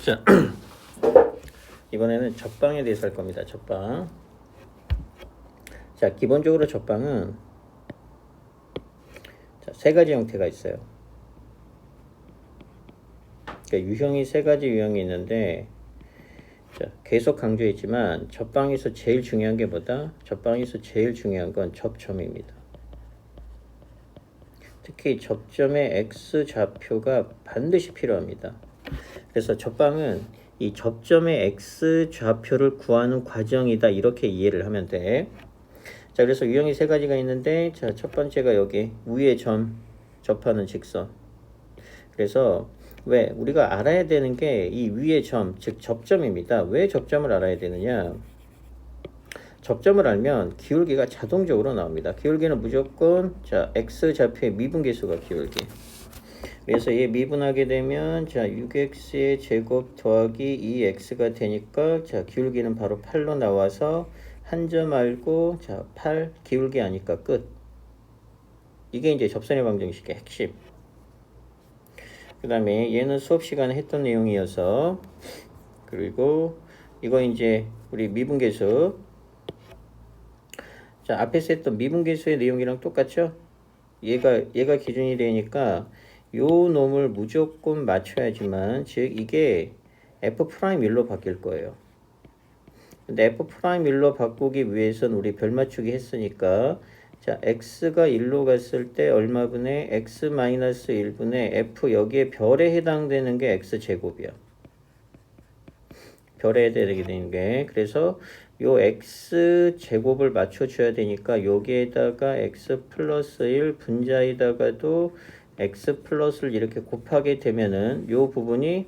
자, 이번에는 접방에 대해서 할 겁니다. 접방. 자, 기본적으로 접방은 세 가지 형태가 있어요. 그러니까 유형이 세 가지 유형이 있는데, 자, 계속 강조했지만 접방에서 제일 중요한 게 뭐다? 접방에서 제일 중요한 건 접점입니다. 특히 접점의 x 좌표가 반드시 필요합니다. 그래서 접방은 이 접점의 x 좌표를 구하는 과정이다, 이렇게 이해를 하면 돼. 자, 그래서 유형이 세 가지가 있는데, 자, 첫 번째가 여기 위에 점 접하는 직선. 그래서 왜 우리가 알아야 되는 게 이 위의 점, 즉 접점입니다. 왜 접점을 알아야 되느냐? 접점을 알면 기울기가 자동적으로 나옵니다. 기울기는 무조건 자 x 좌표의 미분계수가 기울기. 그래서 얘 미분하게 되면 자 6x의 제곱 더하기 2x가 되니까 자 기울기는 바로 8로 나와서 한 점 알고 자 8 기울기 아니까 끝. 이게 이제 접선의 방정식의 핵심. 그 다음에 얘는 수업 시간에 했던 내용이어서, 그리고 이거 이제 우리 미분계수. 자, 앞에서 했던 미분계수의 내용이랑 똑같죠? 얘가 기준이 되니까 요 놈을 무조건 맞춰야지만, 즉 이게 F'1로 바뀔 거예요. 근데 F'1로 바꾸기 위해서는 우리 별 맞추기 했으니까, 자, x가 1로 갔을 때 얼마분의 x-1분의 f, 여기에 별에 해당되는 게 x제곱이야. 별에 해당되게 되는 게, 그래서 요 x제곱을 맞춰줘야 되니까 여기에다가 x 플러스 1 분자에다가도 x 플러스를 이렇게 곱하게 되면은 요 부분이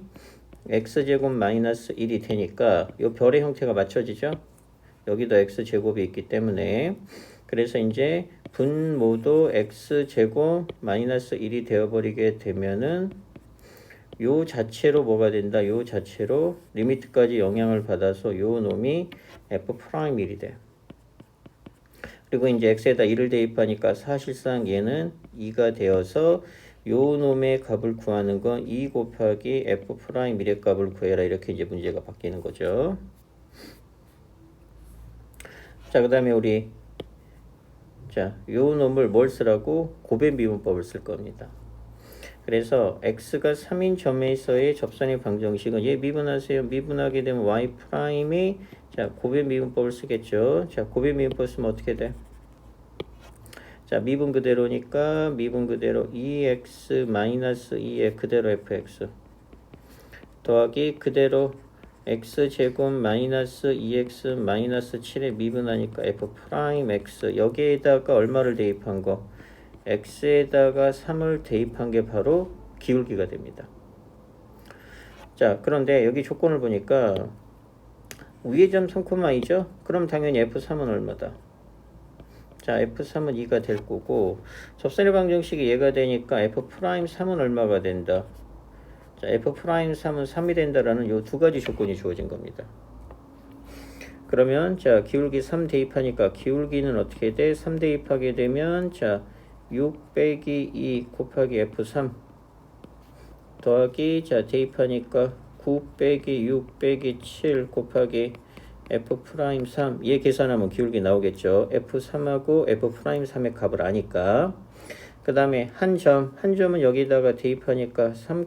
x제곱 마이너스 1이 되니까 요 별의 형태가 맞춰지죠? 여기도 x제곱이 있기 때문에. 그래서 이제 분모도 x제곱 마이너스 1이 되어버리게 되면은 요 자체로 뭐가 된다? 요 자체로 리미트까지 영향을 받아서 요 놈이 f'1이 돼. 그리고 이제 x에다 1을 대입하니까 사실상 얘는 2가 되어서 요 놈의 값을 구하는 건 2 곱하기 f'1의 값을 구해라, 이렇게 이제 문제가 바뀌는 거죠. 자, 그 다음에 우리 자, 요 놈을 뭘 쓰라고? 고변 미분법을 쓸 겁니다. 그래서 x가 3인 점에서의 접선의 방정식은 얘 미분하세요. 미분하게 되면 y'이 자 고변 미분법을 쓰겠죠. 자, 고변 미분법 쓰면 어떻게 돼? 자, 미분 그대로니까 미분 그대로 2x 마이너스 2에 그대로 fx 더하기 그대로 x제곱 마이너스 2x 마이너스 7에 미분하니까 f'x, 여기에다가 얼마를 대입한 거? x에다가 3을 대입한 게 바로 기울기가 됩니다. 자, 그런데 여기 조건을 보니까 위의 점 3,2죠? 그럼 당연히 f3은 얼마다? 자, f3은 2가 될 거고, 접선의 방정식이 얘가 되니까 f'3은 얼마가 된다? 자, f'3은 3이 된다라는 요 두 가지 조건이 주어진 겁니다. 그러면 자, 기울기 3 대입하니까 기울기는 어떻게 돼? 3 대입하게 되면 자, 6 빼기 2 곱하기 f3 더하기 자, 대입하니까 9 빼기 6 빼기 7 곱하기 f'3, 얘 계산하면 기울기 나오겠죠. f3하고 f'3의 값을 아니까. 그 다음에 한 점은 여기다가 대입하니까 3,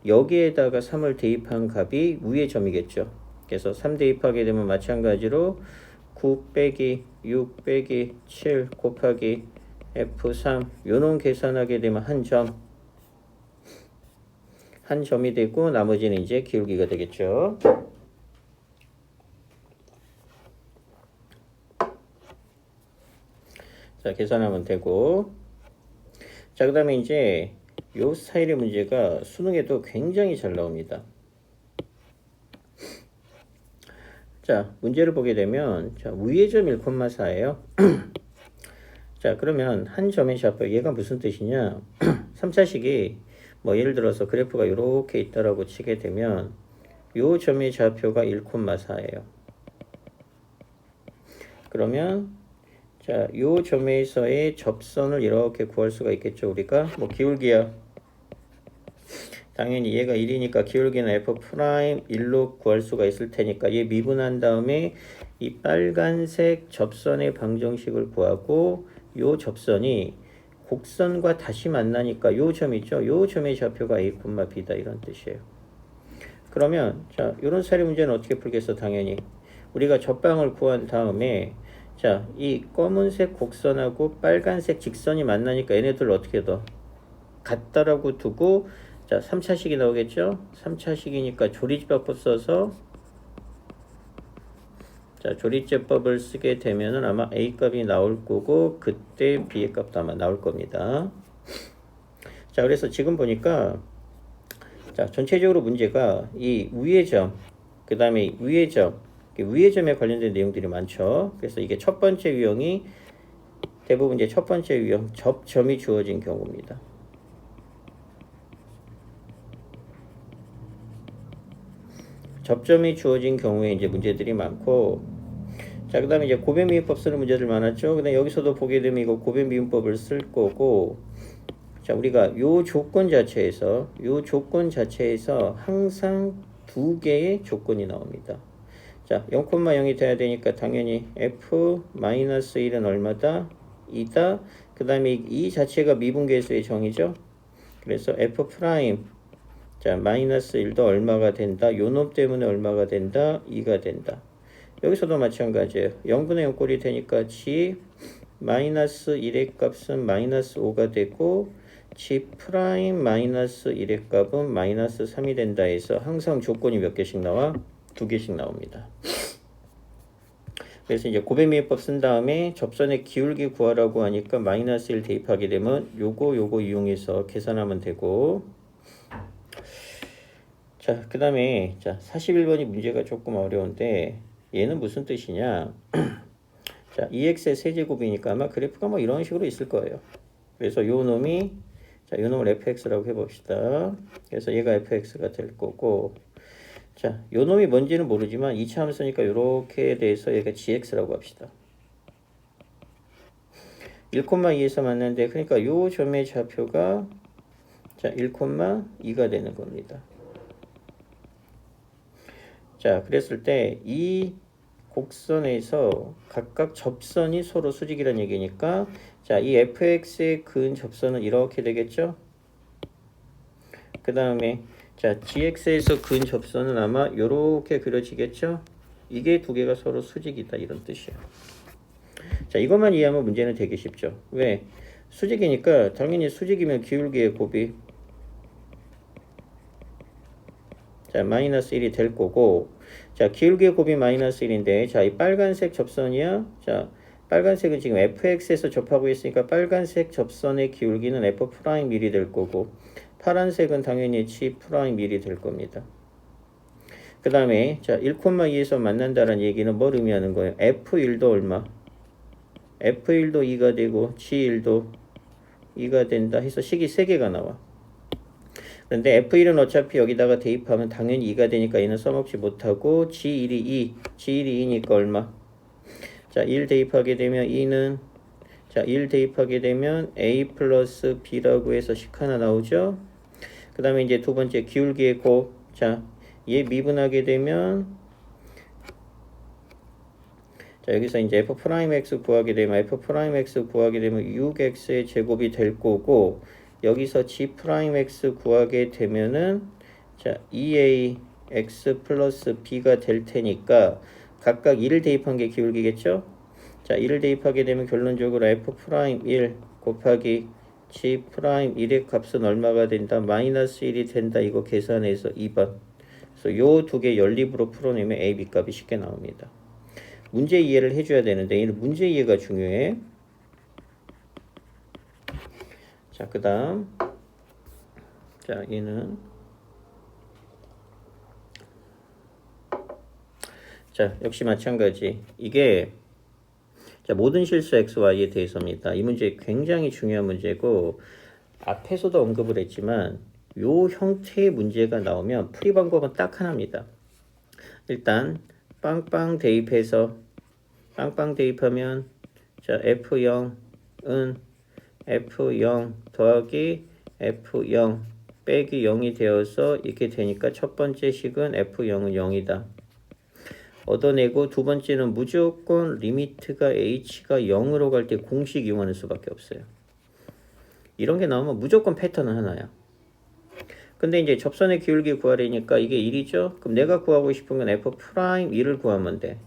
여기에다가 3을 대입한 값이 위의 점이겠죠. 그래서 3 대입하게 되면 마찬가지로 9 빼기 6 빼기 7 곱하기 f3, 요놈 계산하게 되면 한 점이 되고 나머지는 이제 기울기가 되겠죠. 자, 계산하면 되고. 자, 그 다음에 이제 요 스타일의 문제가 수능에도 굉장히 잘 나옵니다. 자, 문제를 보게 되면 자, 위의 점 1,4예요. 자, 그러면 한 점의 좌표, 얘가 무슨 뜻이냐? 3차식이 뭐 예를 들어서 그래프가 이렇게 있다라고 치게 되면 요 점의 좌표가 1,4예요. 그러면 자, 요 점에서의 접선을 이렇게 구할 수가 있겠죠. 우리가 뭐 기울기야. 당연히 얘가 1이니까 기울기는 f 프라임 1로 구할 수가 있을 테니까 얘 미분한 다음에 이 빨간색 접선의 방정식을 구하고 요 접선이 곡선과 다시 만나니까 요 점 있죠? 요 점의 좌표가 a, b다 이런 뜻이에요. 그러면 자, 이런 사례 문제는 어떻게 풀겠어? 당연히 우리가 접방을 구한 다음에 자, 이 검은색 곡선하고 빨간색 직선이 만나니까 얘네들 어떻게 더 같다라고 두고 자, 3차식이 나오겠죠? 3차식이니까 조리제법을 써서 자, 조리제법을 쓰게 되면은 아마 A 값이 나올 거고 그때 B의 값도 아마 나올 겁니다. 자, 그래서 지금 보니까 자, 전체적으로 문제가 이 위의 점, 그 다음에 위의 점, 위의 점에 관련된 내용들이 많죠. 그래서 이게 첫 번째 유형이 대부분 이제 첫 번째 유형 접점이 주어진 경우입니다. 접점이 주어진 경우에 이제 문제들이 많고, 자, 그 다음에 이제 고변미분법 쓰는 문제들 많았죠. 근데 여기서도 보게 되면 이거 고변미분법을 쓸 거고, 자, 우리가 요 조건 자체에서 항상 두 개의 조건이 나옵니다. 자, 0,0이 돼야 되니까 당연히 f-1은 얼마다? 2다. 그 다음에 이 자체가 미분계수의 정의죠. 그래서 f 프라임 자, -1도 얼마가 된다. 요 놈 때문에 얼마가 된다. 2가 된다. 여기서도 마찬가지예요. 0분의 0꼴이 되니까 g -1의 값은 -5가 되고 g 프라임 -1의 값은 -3이 된다 해서 항상 조건이 몇 개씩 나와? 2개씩 나옵니다. 그래서 이제 고배미분법 쓴 다음에 접선의 기울기 구하라고 하니까 -1 대입하게 되면 요거 이용해서 계산하면 되고, 자, 그 다음에 자 41번이 문제가 조금 어려운데 얘는 무슨 뜻이냐. 자, EX의 세제곱이니까 아마 그래프가 뭐 이런 식으로 있을 거예요. 그래서 요 놈이 자, 요 놈을 fx라고 해봅시다. 그래서 얘가 fx가 될 거고, 자, 요 놈이 뭔지는 모르지만 2차 함수니까 요렇게 돼서 얘가 gx라고 합시다. 1,2에서 만났는데 그러니까 요 점의 좌표가 자, 1,2가 되는 겁니다. 자, 그랬을 때 이 곡선에서 각각 접선이 서로 수직이라는 얘기니까 자, 이 fx의 근 접선은 이렇게 되겠죠? 그 다음에 자, gx에서 근 접선은 아마 이렇게 그려지겠죠? 이게 두 개가 서로 수직이다 이런 뜻이에요. 자, 이것만 이해하면 문제는 되게 쉽죠. 왜? 수직이니까 당연히 수직이면 기울기의 곱이 자, -1이 될 거고, 자, 기울기의 곱이 -1인데, 자, 이 빨간색 접선이야. 자, 빨간색은 지금 fx에서 접하고 있으니까 빨간색 접선의 기울기는 f'1이 될 거고, 파란색은 당연히 g'1이 될 겁니다. 그 다음에 자, 1,2에서 만난다는 얘기는 뭘 의미하는 거예요? f1도 얼마? f1도 2가 되고 g1도 2가 된다 해서 식이 3개가 나와. 근데 F1은 어차피 여기다가 대입하면 당연히 2가 되니까 얘는 써먹지 못하고 G1이 2, G1이 2니까 얼마? 자, 1 대입하게 되면 2는 자, 1 대입하게 되면 A 플러스 B라고 해서 식 하나 나오죠. 그 다음에 이제 두 번째 기울기의 곱. 자, 얘 미분하게 되면 자, 여기서 이제 F'X 구하게 되면 F'X 구하게 되면 6X의 제곱이 될 거고, 여기서 G'X 구하게 되면은 자, 2AX 플러스 B가 될 테니까 각각 1을 대입한 게 기울기겠죠? 자, 1을 대입하게 되면 결론적으로 F'1 곱하기 G'1의 값은 얼마가 된다? -1이 된다. 이거 계산해서 2번. 그래서 요 두 개 연립으로 풀어내면 A, B 값이 쉽게 나옵니다. 문제 이해를 해줘야 되는데 얘는 문제 이해가 중요해. 자, 그 다음 자, 얘는 자, 역시 마찬가지. 이게 자, 모든 실수 XY에 대해서입니다. 이 문제 굉장히 중요한 문제고 앞에서도 언급을 했지만 요 형태의 문제가 나오면 풀이 방법은 딱 하나입니다. 일단 빵빵 대입하면 자, F0은 F0 더하기 F0 빼기 0이 되어서 이렇게 되니까 첫 번째 식은 f0은 0이다. 얻어내고 두 번째는 무조건 리미트가 h가 0으로 갈 때 공식 이용하는 수밖에 없어요. 이런 게 나오면 무조건 패턴은 하나야. 근데 이제 접선의 기울기 구하려니까 이게 1이죠? 그럼 내가 구하고 싶은 건 f'1을 구하면 돼.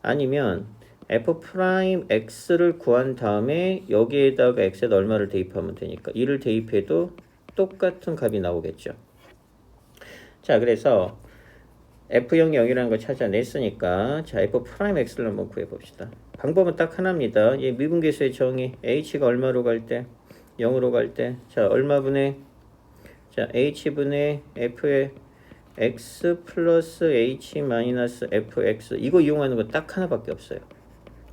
아니면 f'x를 구한 다음에 여기에다가 x에다 얼마를 대입하면 되니까 1을 대입해도 똑같은 값이 나오겠죠. 자, 그래서 f0, 0이라는 걸 찾아냈으니까 자, f'x를 한번 구해봅시다. 방법은 딱 하나입니다. 이 미분계수의 정의 h가 얼마로 갈 때? 0으로 갈 때. 자, 얼마분의 자, h분의 f의 x 플러스 h 마이너스 fx 이거 이용하는 거 딱 하나밖에 없어요.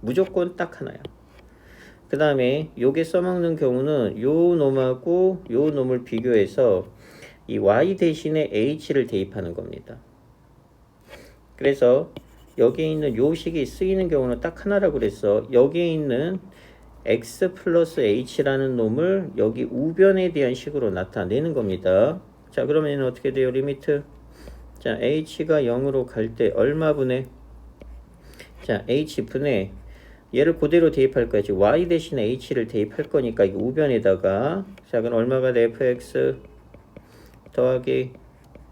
무조건 딱 하나야. 그 다음에 요게 써먹는 경우는 요 놈하고 요 놈을 비교해서 이 y 대신에 h를 대입하는 겁니다. 그래서 여기에 있는 요 식이 쓰이는 경우는 딱 하나라고 그랬어. 여기에 있는 x 플러스 h라는 놈을 여기 우변에 대한 식으로 나타내는 겁니다. 자, 그러면 어떻게 돼요? 리미트 자, h가 0으로 갈 때 얼마분의 자, h분의 얘를 그대로 대입할 거야. 지금 y 대신에 h를 대입할 거니까 이거 우변에다가 자, 그럼 얼마가 돼? fx 더하기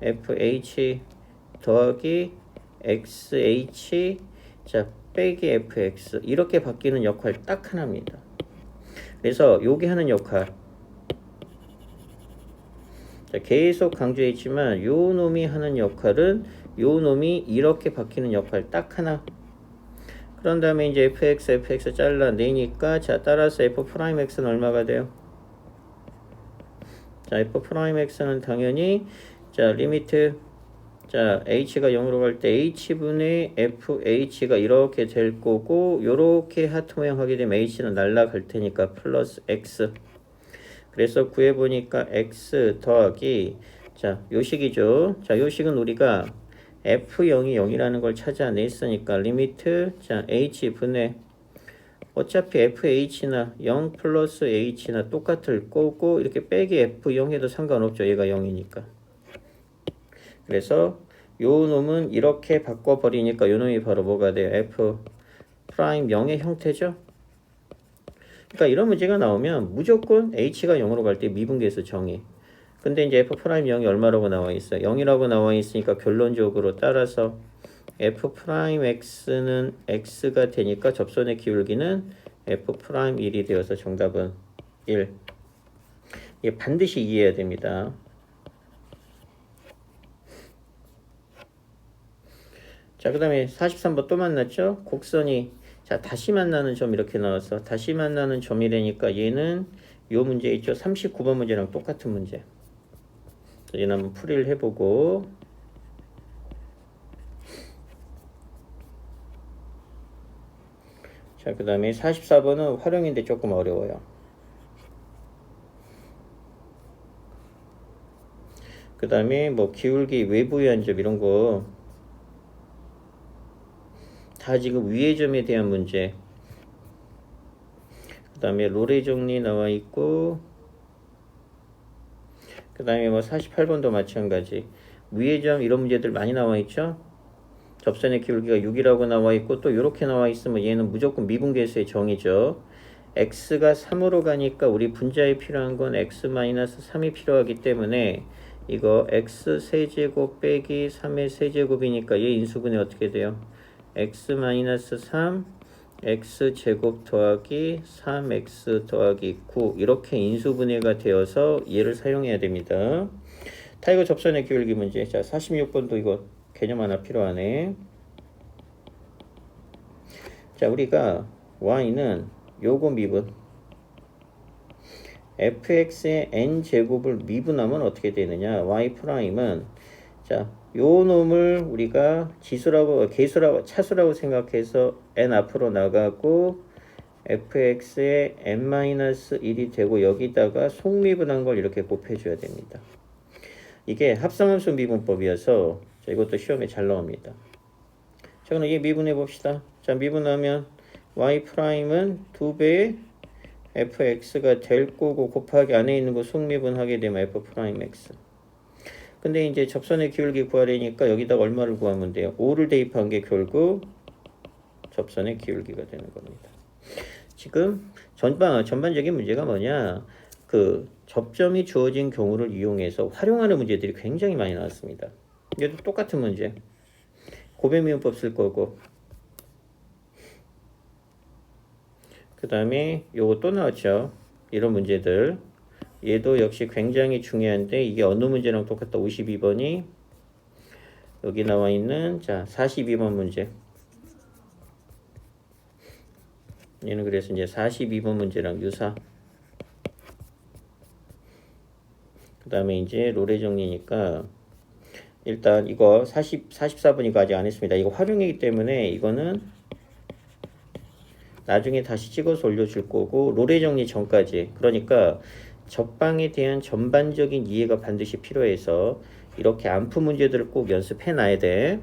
fh 더하기 xh 자, 빼기 fx 이렇게 바뀌는 역할 딱 하나입니다. 그래서 요게 하는 역할 자, 계속 강조했지만 요 놈이 하는 역할은 요 놈이 이렇게 바뀌는 역할 딱 하나. 그런 다음에 이제 fx 잘라내니까 자, 따라서 f'x는 얼마가 돼요? 자, f'x는 당연히 자, 리미트 자, h가 0으로 갈 때 h분의 fh가 이렇게 될 거고 요렇게 하트 모양 하게 되면 h는 날라갈 테니까 플러스 x 그래서 구해보니까 x 더하기 자, 요 식이죠. 자, 요 식은 우리가 f0이 0이라는 걸 찾아냈으니까 리미트 자, h분의 어차피 fh나 0 플러스 h나 똑같을 거고 이렇게 빼기 f0 해도 상관없죠. 얘가 0이니까. 그래서 요 놈은 이렇게 바꿔버리니까 요 놈이 바로 뭐가 돼요? f 프라임 0의 형태죠. 그러니까 이런 문제가 나오면 무조건 h가 0으로 갈 때 미분계수 정의. 근데 이제 f 프라임 0이 얼마라고 나와 있어요? 0이라고 나와 있으니까 결론적으로 따라서 f 프라임 x는 x가 되니까 접선의 기울기는 f 프라임 1이 되어서 정답은 1. 이게 반드시 이해해야 됩니다. 자, 그 다음에 43번 또 만났죠? 곡선이 자, 다시 만나는 점 이렇게 나와서 다시 만나는 점이라니까 얘는 요 문제 있죠? 39번 문제랑 똑같은 문제. 얘는 한번 풀이를 해보고 자, 그 다음에 44번은 활용인데 조금 어려워요. 그 다음에 뭐 기울기 외부의 한 점 이런 거 다 지금 위의 점에 대한 문제. 그 다음에 로레 정리 나와 있고 그 다음에 뭐 48번도 마찬가지. 위의 점 이런 문제들 많이 나와 있죠. 접선의 기울기가 6이라고 나와 있고 또 이렇게 나와 있으면 얘는 무조건 미분계수의 정의죠. x가 3으로 가니까 우리 분자에 필요한 건 x-3이 필요하기 때문에 이거 x 세제곱 빼기 3의 세제곱이니까 얘 인수분해 어떻게 돼요? x-3 x제곱 더하기 3x 더하기 9 이렇게 인수분해가 되어서 얘를 사용해야 됩니다. 타이거 접선의 기울기 문제. 자, 46번도 이거 개념 하나 필요하네. 자, 우리가 y는 요거 미분 fx의 n제곱을 미분하면 어떻게 되느냐. y 프라임은 자, 요 놈을 우리가 지수라고 계수라고 차수라고 생각해서 n 앞으로 나가고 fx의 n-1이 되고 여기다가 속미분한 걸 이렇게 곱해줘야 됩니다. 이게 합성함수 미분법이어서 자, 이것도 시험에 잘 나옵니다. 자, 그럼 얘 미분해 봅시다. 자, 미분하면 y 프라임은 2배의 fx가 될 거고 곱하기 안에 있는 거 속미분 하게 되면 f'x. 근데 이제 접선의 기울기 구하려니까 여기다가 얼마를 구하면 돼요? 5를 대입한 게 결국 접선의 기울기가 되는 겁니다. 지금 전반적인 문제가 뭐냐? 그 접점이 주어진 경우를 이용해서 활용하는 문제들이 굉장히 많이 나왔습니다. 얘도 똑같은 문제. 고배미분법 쓸 거고. 그 다음에 요거 또 나왔죠. 이런 문제들. 얘도 역시 굉장히 중요한데 이게 어느 문제랑 똑같다. 52번이 여기 나와 있는 자 42번 문제. 얘는 그래서 이제 42번 문제랑 유사. 그 다음에 이제 로레 정리니까 일단 이거 44번이고 아직 안 했습니다. 이거 활용이기 때문에 이거는 나중에 다시 찍어서 올려줄 거고 로레 정리 전까지. 그러니까 접방에 대한 전반적인 이해가 반드시 필요해서 이렇게 안프 문제들을 꼭 연습해 놔야 돼.